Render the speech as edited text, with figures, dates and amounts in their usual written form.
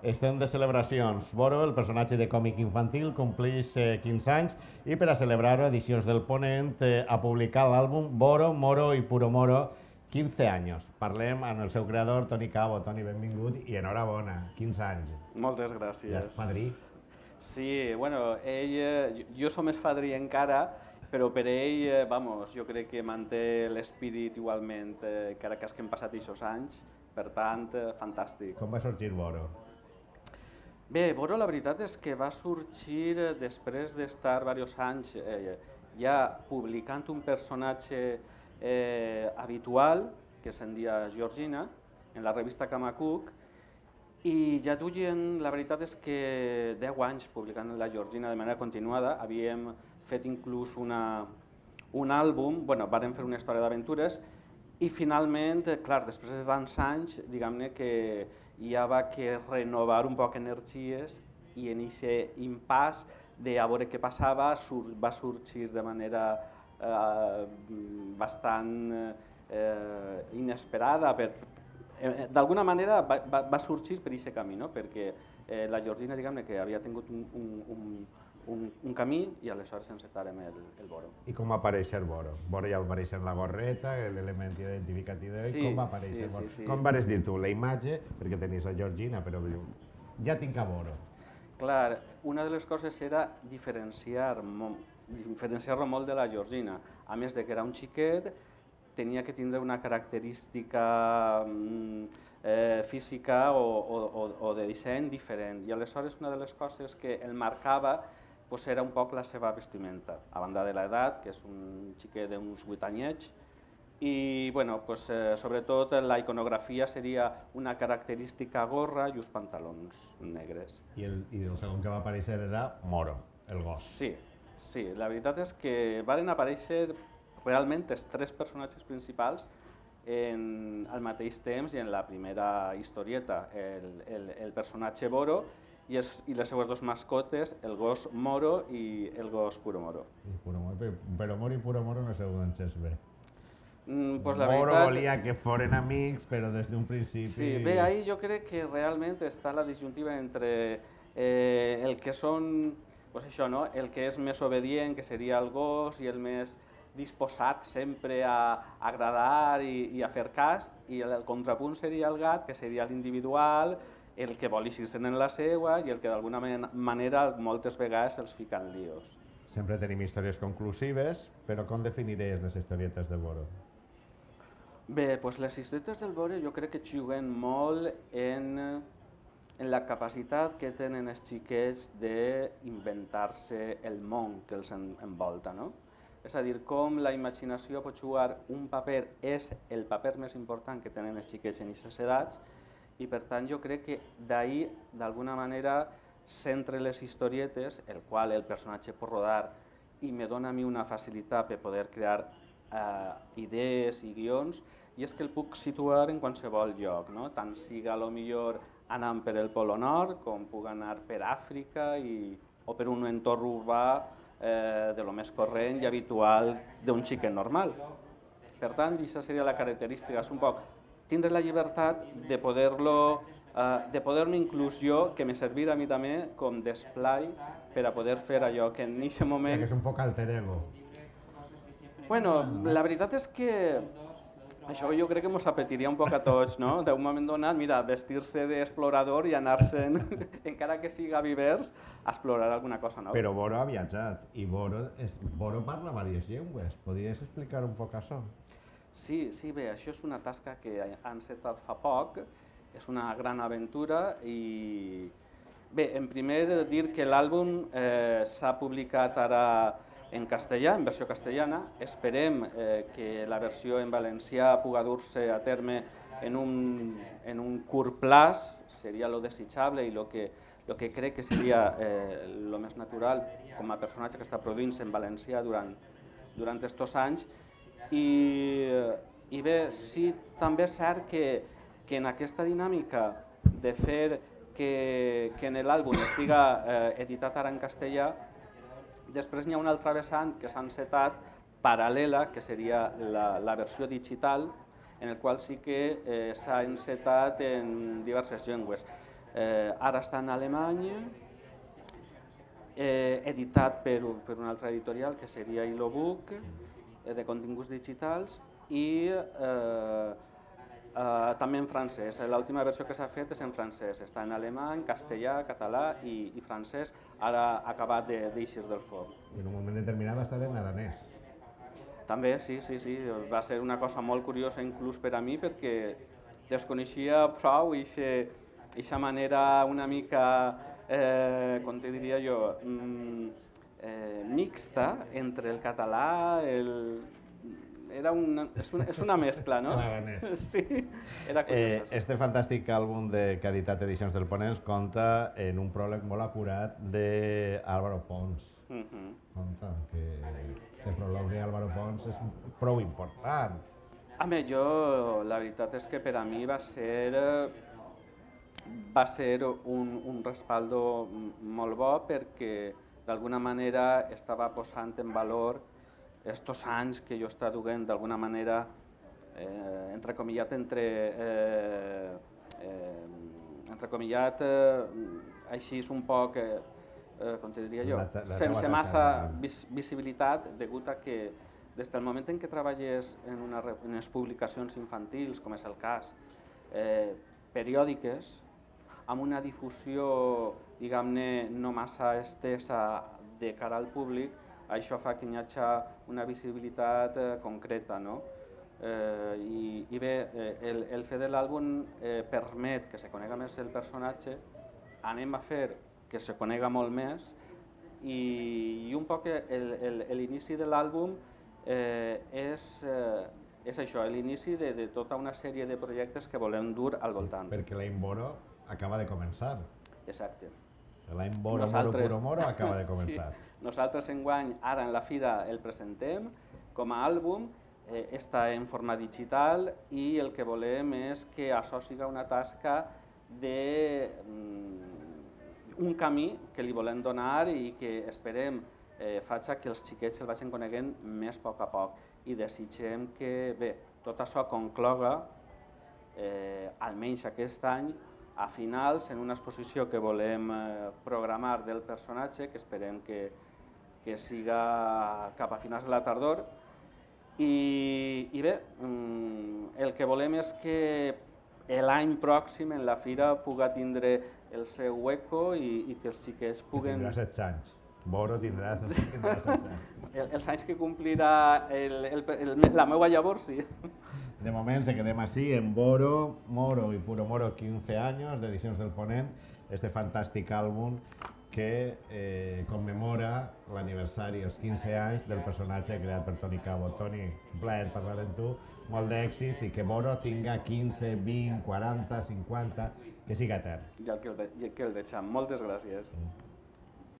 Estem de celebracions. Boro, el personatge de còmic infantil, compleix 15 anys i per a celebrar-ho, Edicions del Ponent ha publicat l'àlbum Boro, Moro i Puro Moro, 15 anys. Parlem amb el seu creador, Toni Cabo. Toni, benvingut i enhorabona, 15 anys. Moltes gràcies. Ja és padrí? Sí, bueno, jo som més padrí encara, però per ell, jo crec que manté l'espírit igualment, encara que hem passat aquests anys, per tant, fantàstic. Com va sorgir Boro? Bé, Boro la veritat és que va sorgir després d'estar diversos anys ja publicant un personatge habitual, que se'n dia Georgina, en la revista Kamakuk, i ja duien, la veritat és que 10 anys publicant la Georgina de manera continuada, havíem fet inclús un àlbum, vàrem fer una història d'aventures, i finalment, clar, després de tants anys, diguem-ne que hi havia que renovar un poc energies i en aquest impàs de a veure què passava va sorgir de manera bastant inesperada. D'alguna manera va sorgir per aquest camí, perquè la Georgina, diguem-ne, que havia tingut un camí i aleshores encetarem el Boro. I com va aparèixer Boro? Boro ja va aparèixer en la gorreta, l'element identificatiu d'ell. Com va aparèixer Boro? Com vas dir tu? La imatge, perquè tenies la Georgina, però ja tinc a Boro. Clar, una de les coses era diferenciar-lo molt de la Georgina. A més de que era un xiquet, tenia que tindre una característica física o de disseny diferent. I aleshores una de les coses que el marcava era un poc la seva vestimenta, a banda de l'edat, que és un xiquet d'uns 8 anyets, i sobretot la iconografia seria una característica gorra i uns pantalons negres. I el segon que va aparèixer era Moro, el gos. Sí, la veritat és que van aparèixer realment els 3 personatges principals al mateix temps i en la primera historieta, el personatge Boro i les seues 2 mascotes, el gos Moro i el gos Puro Moro. Però Moro i Puro Moro no sé on és bé. Moro volia que foren amics, però des d'un principi... Sí, bé, ahí jo crec que realment està la disjuntiva entre el que són, el que és més obedient, que seria el gos, i el més disposat sempre a agradar i a fer cas, i el contrapunt seria el gat, que seria l'individual, el que vol eixir-se'n en la seva i el que d'alguna manera moltes vegades els fica en líos. Sempre tenim històries conclusives, però com definiries les historietes de Boro? Bé, les historietes del Boro jo crec que juguen molt en la capacitat que tenen els xiquets d'inventar-se el món que els envolta, no? És a dir, com la imaginació pot jugar un paper, és el paper més important que tenen els xiquets en aquestes edats, i per tant jo crec que d'ahir, d'alguna manera, centre les historietes, el qual el personatge pot rodar i me dona a mi una facilitat per poder crear idees i guions, i és que el puc situar en qualsevol lloc, tant siga millor anant per el Polo Nord, com puc anar per Àfrica o per un entorn urbà de lo més corrent i habitual d'un xiquet normal. Per tant, aquesta seria la característica, és un poc tindre la llibertat de poder-me inclusió que me servirà a mi també com d'esplai per a poder fer allò que en aquest moment... Que és un poc alter ego. Bueno, la veritat és que això jo crec que ens apetiria un poc a tots, no? D'un moment donat, mira, vestir-se d'explorador i anar-se'n, encara que siga vivers, a explorar alguna cosa nova. Però Boro ha viatjat i Boro parla diverses llengües. Podries explicar un poc això? Sí, bé, això és una tasca que ha encetat fa poc, és una gran aventura i... Bé, en primer dir que l'àlbum s'ha publicat ara en castellà, en versió castellana. Esperem que la versió en valencià pugui dur-se a terme en un curt plaç, seria lo desitjable i lo que crec que seria lo més natural com a personatge que està produint-se en valencià durant aquests anys. I bé, sí, també és cert que en aquesta dinàmica de fer que en l'àlbum estiga editat ara en castellà, després n'hi ha una altra vessant que s'ha encetat paral·lela, que seria la versió digital, en el qual sí que s'ha encetat en diverses llengües. Ara està en alemany, editat per una altra editorial que seria Ilobook, de continguts digitals, i també en francès. L'última versió que s'ha fet és en francès. Està en alemany, castellà, català i francès. Ara ha acabat d'eixir del forn. I en un moment determinat va estar en aranès. També, sí. Va ser una cosa molt curiosa inclús per a mi perquè desconeixia prou aquesta manera una mica, com te diria jo, mixta entre el català, és una mescla, no? Sí, era curiosa. Sí. Este fantàstic àlbum que ha editat Edicions del Ponent compta en un pròleg molt acurat d'Álvaro Pons. Compta que el pròleg d'Álvaro Pons és prou important. Home, la veritat és que per a mi va ser un respaldo molt bo perquè d'alguna manera estava posant en valor estos anys que jo estava duent d'alguna manera, entrecomillat, així és un poc, com te diria jo, sense massa visibilitat, degut a que des del moment en què treballes en unes publicacions infantils, com és el cas, periòdiques, amb una difusió, diguem-ne, no massa estesa de cara al públic, això fa que hi hagi una visibilitat concreta, no? I bé, el fet de l'àlbum permet que se conega més el personatge, anem a fer que se conega molt més i un poc l'inici de l'àlbum és això, l'inici de tota una sèrie de projectes que volem dur al voltant. Perquè l'any Boro acaba de començar. Exacte. L'any Boro, Puro Moro acaba de començar. Nosaltres enguany, ara en la fira, el presentem com a àlbum, està en forma digital i el que volem és que això sigui una tasca d'un camí que li volem donar i que esperem faci que els xiquets el vagin coneguent més a poc i desitgem que bé, tot això concloga, almenys aquest any, a finals, en una exposició que volem programar del personatge, que esperem que siga cap a finals de la tardor. I bé, el que volem és que l'any pròxim en la fira pugui tindre el seu hueco i que els xiquets puguen... Tindrà 16 anys. Boro tindrà 16 anys. Els anys que complirà la meva llavors, sí. De moment se quedem així en Boro, Moro y Puro Moro 15 años de Edicions del Ponent, este fantàstic àlbum que commemora l'aniversari, els 15 anys del personatge creat per Toni Cabo. Toni, un plaer parlar amb tu, molt d'èxit i que Boro tinga 15, 20, 40, 50, que siga etern. Ja que el veig. Moltes gràcies.